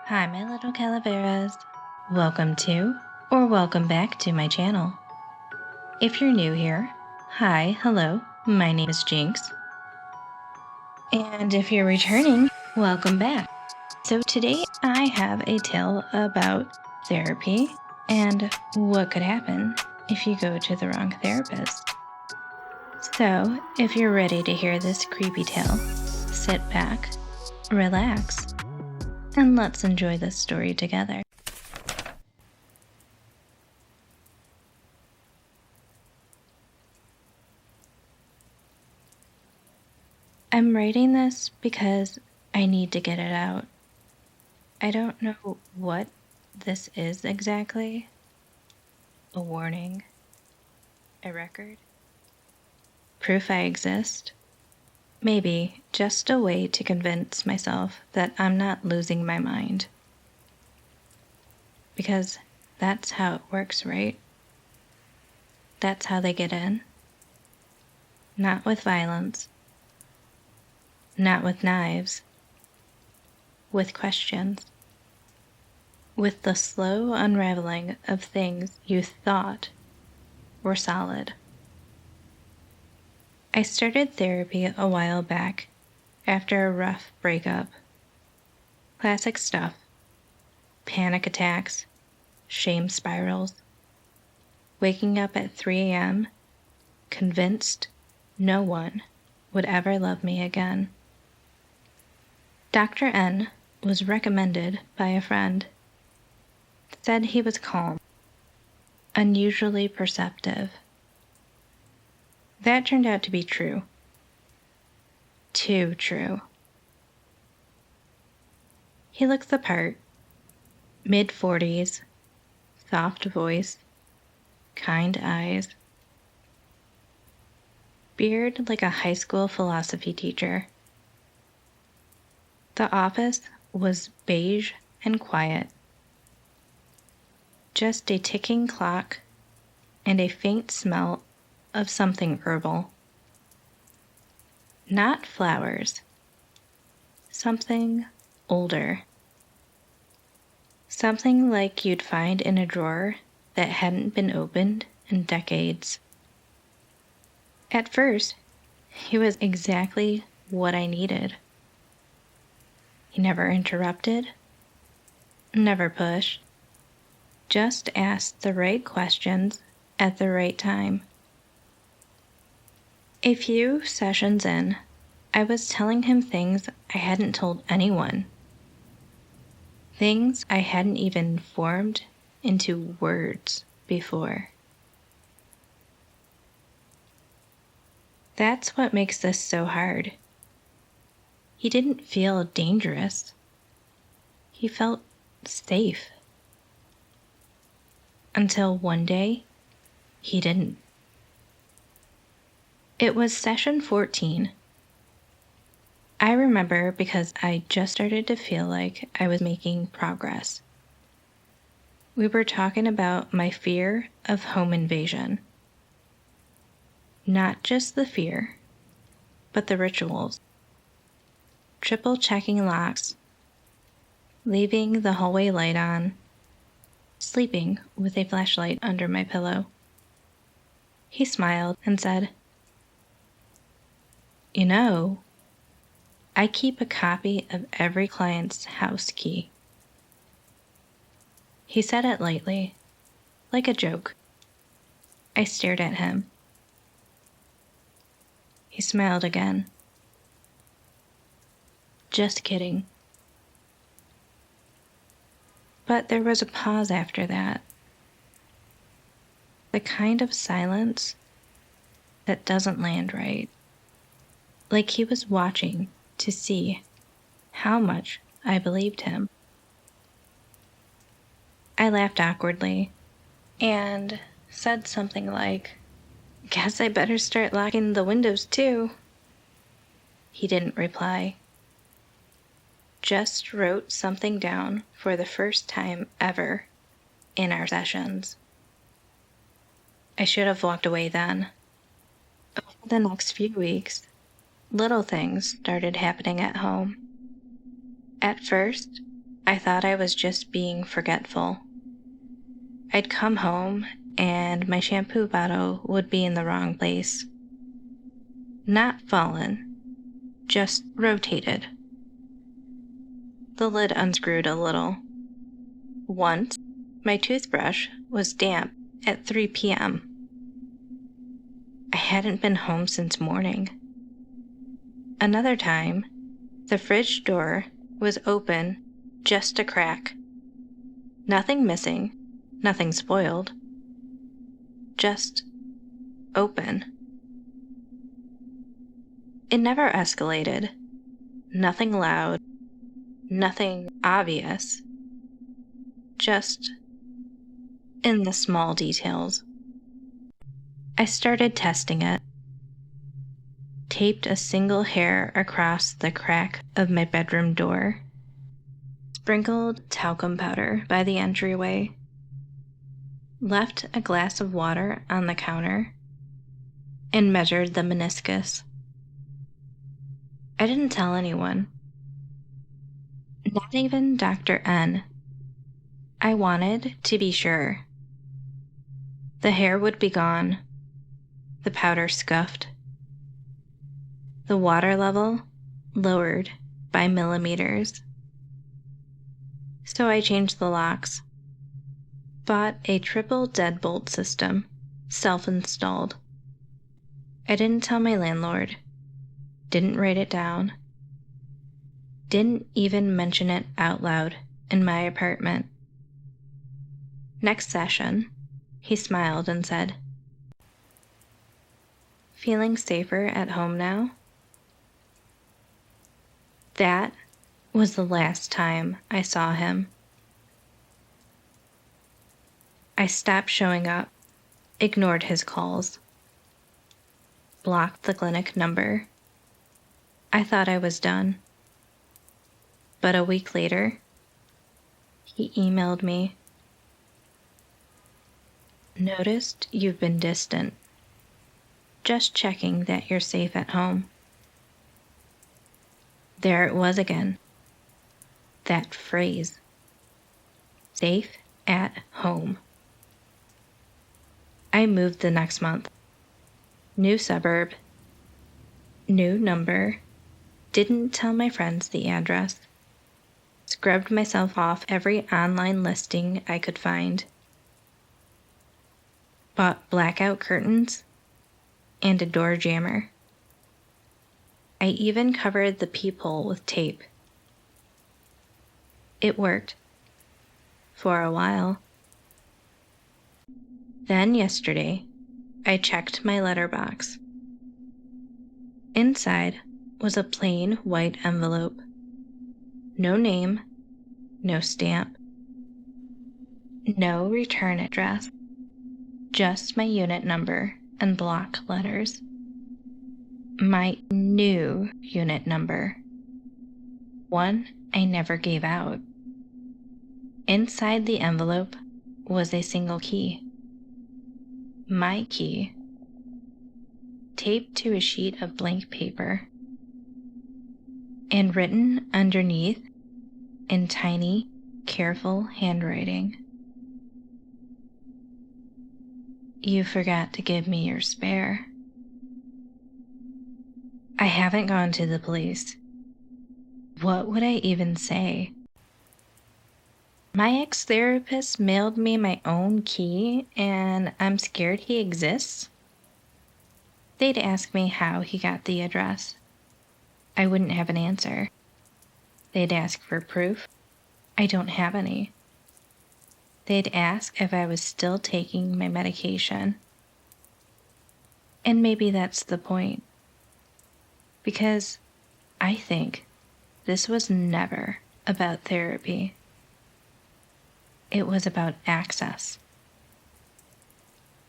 Hi, my little calaveras. Welcome to, or welcome back to my channel. If you're new here, hi, hello, my name is Jinx. And if you're returning, welcome back. So today I have a tale about therapy and what could happen if you go to the wrong therapist. So if you're ready to hear this creepy tale, sit back, relax, and let's enjoy this story together. I'm writing this because I need to get it out. I don't know what this is exactly. A warning? A record? Proof I exist? Maybe just a way to convince myself that I'm not losing my mind. Because that's how it works, right? That's how they get in. Not with violence. Not with knives. With questions. With the slow unraveling of things you thought were solid. I started therapy a while back after a rough breakup. Classic stuff. Panic attacks, shame spirals. Waking up at 3 a.m., convinced no one would ever love me again. Dr. N was recommended by a friend. Said he was calm, unusually perceptive. That turned out to be true. Too true. He looks the part. Mid-40s, soft voice, kind eyes. Beard like a high school philosophy teacher. The office was beige and quiet. Just a ticking clock and a faint smell of something herbal. Not flowers. Something older. Something like you'd find in a drawer that hadn't been opened in decades. At first, he was exactly what I needed. He never interrupted, never pushed, just asked the right questions at the right time. A few sessions in, I was telling him things I hadn't told anyone. Things I hadn't even formed into words before. That's what makes this so hard. He didn't feel dangerous. He felt safe. Until one day, he didn't. It was session 14. I remember because I just started to feel like I was making progress. We were talking about my fear of home invasion. Not just the fear, but the rituals. Triple checking locks, leaving the hallway light on, sleeping with a flashlight under my pillow. He smiled and said, "You know, I keep a copy of every client's house key." He said it lightly, like a joke. I stared at him. He smiled again. "Just kidding." But there was a pause after that. The kind of silence that doesn't land right. Like he was watching to see how much I believed him. I laughed awkwardly and said something like, "Guess I better start locking the windows too." He didn't reply. Just wrote something down for the first time ever in our sessions. I should have walked away then. Over the next few weeks, little things started happening at home. At first, I thought I was just being forgetful. I'd come home and my shampoo bottle would be in the wrong place. Not fallen, just rotated. The lid unscrewed a little. Once, my toothbrush was damp at 3 p.m. I hadn't been home since morning. Another time, the fridge door was open just a crack. Nothing missing, nothing spoiled. Just open. It never escalated. Nothing loud. Nothing obvious. Just in the small details. I started testing it. Taped a single hair across the crack of my bedroom door. Sprinkled talcum powder by the entryway. Left a glass of water on the counter. And measured the meniscus. I didn't tell anyone. Not even Dr. N. I wanted to be sure. The hair would be gone. The powder scuffed. The water level lowered by millimeters. So I changed the locks. Bought a triple deadbolt system, self-installed. I didn't tell my landlord. Didn't write it down. Didn't even mention it out loud in my apartment. Next session, he smiled and said, "Feeling safer at home now?" That was the last time I saw him. I stopped showing up, ignored his calls, blocked the clinic number. I thought I was done. But a week later, he emailed me. "Noticed you've been distant. Just checking that you're safe at home." There it was again. That phrase. Safe at home. I moved the next month. New suburb. New number. Didn't tell my friends the address. Scrubbed myself off every online listing I could find. Bought blackout curtains and a door jammer. I even covered the peephole with tape. It worked. For a while. Then yesterday, I checked my letterbox. Inside was a plain white envelope. No name, no stamp, no return address, just my unit number and block letters. My new unit number, one I never gave out. Inside the envelope was a single key. My key, taped to a sheet of blank paper, and written underneath in tiny, careful handwriting. "You forgot to give me your spare." I haven't gone to the police. What would I even say? My ex-therapist mailed me my own key, and I'm scared he exists? They'd ask me how he got the address. I wouldn't have an answer. They'd ask for proof. I don't have any. They'd ask if I was still taking my medication. And maybe that's the point. Because I think this was never about therapy. It was about access,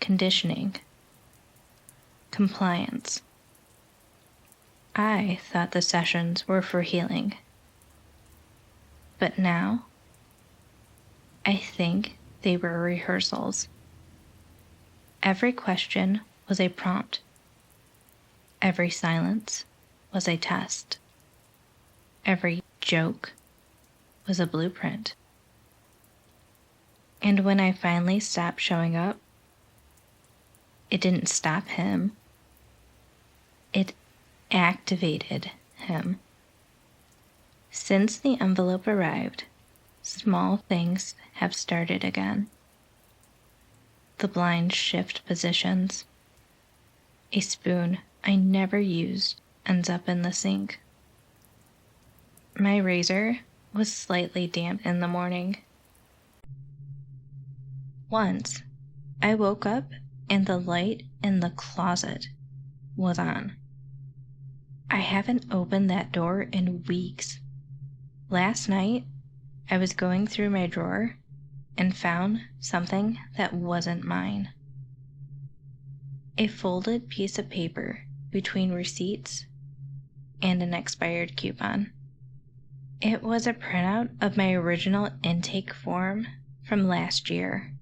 conditioning, compliance. I thought the sessions were for healing. But now, I think they were rehearsals. Every question was a prompt. Every silence was a test. Every joke was a blueprint. And when I finally stopped showing up, it didn't stop him. It activated him. Since the envelope arrived, small things have started again. The blinds shift positions. A spoon I never used ends up in the sink. My razor was slightly damp in the morning. Once, I woke up and the light in the closet was on. I haven't opened that door in weeks. Last night, I was going through my drawer and found something that wasn't mine. A folded piece of paper between receipts and an expired coupon. It was a printout of my original intake form from last year.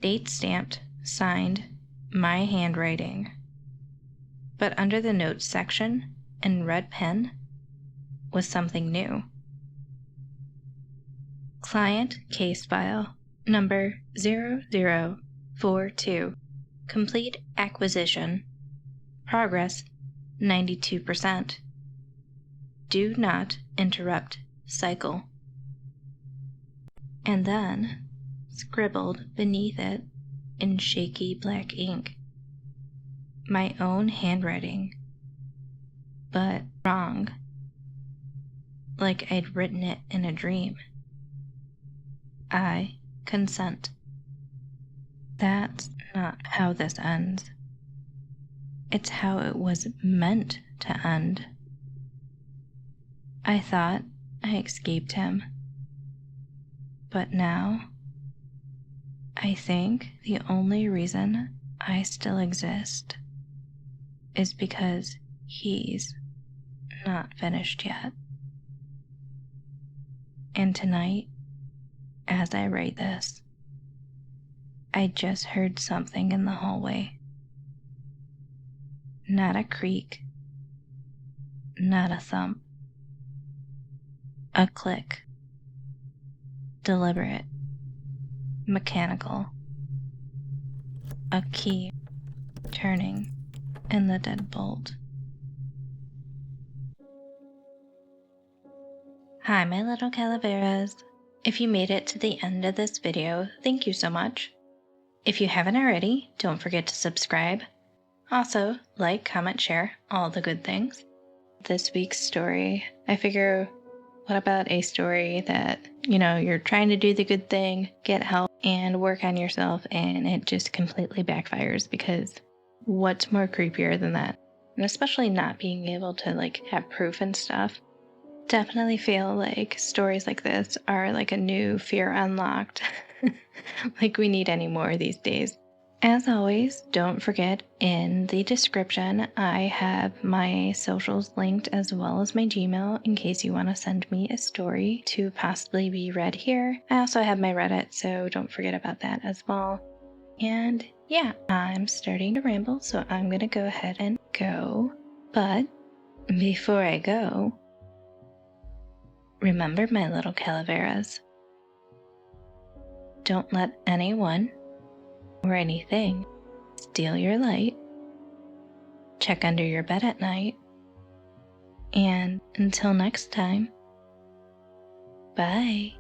Date stamped, signed, my handwriting. But under the notes section, in red pen, was something new. Client case file number 0042. Complete acquisition. Progress 92%. Do not interrupt cycle. And then, scribbled beneath it in shaky black ink, my own handwriting, but wrong, like I'd written it in a dream. I consent. That's not how this ends. It's how it was meant to end. I thought I escaped him. But now, I think the only reason I still exist is because he's not finished yet. And tonight, as I write this, I just heard something in the hallway. Not a creak, not a thump. A click. Deliberate. Mechanical. A key turning in the deadbolt. Hi, my little calaveras. If you made it to the end of this video, thank you so much. If you haven't already, don't forget to subscribe. Also, like, comment, share, all the good things. This week's story, I figure, what about a story that, you're trying to do the good thing, get help, and work on yourself, and it just completely backfires, because what's more creepier than that? And especially not being able to, have proof and stuff. Definitely feel like stories like this are like a new fear unlocked. Like we need any more these days. As always, don't forget in the description, I have my socials linked as well as my Gmail in case you want to send me a story to possibly be read here. I also have my Reddit, so don't forget about that as well. And yeah, I'm starting to ramble, so I'm going to go ahead and go. But before I go, remember, my little calaveras, don't let anyone or anything steal your light. Check under your bed at night. And until next time, bye.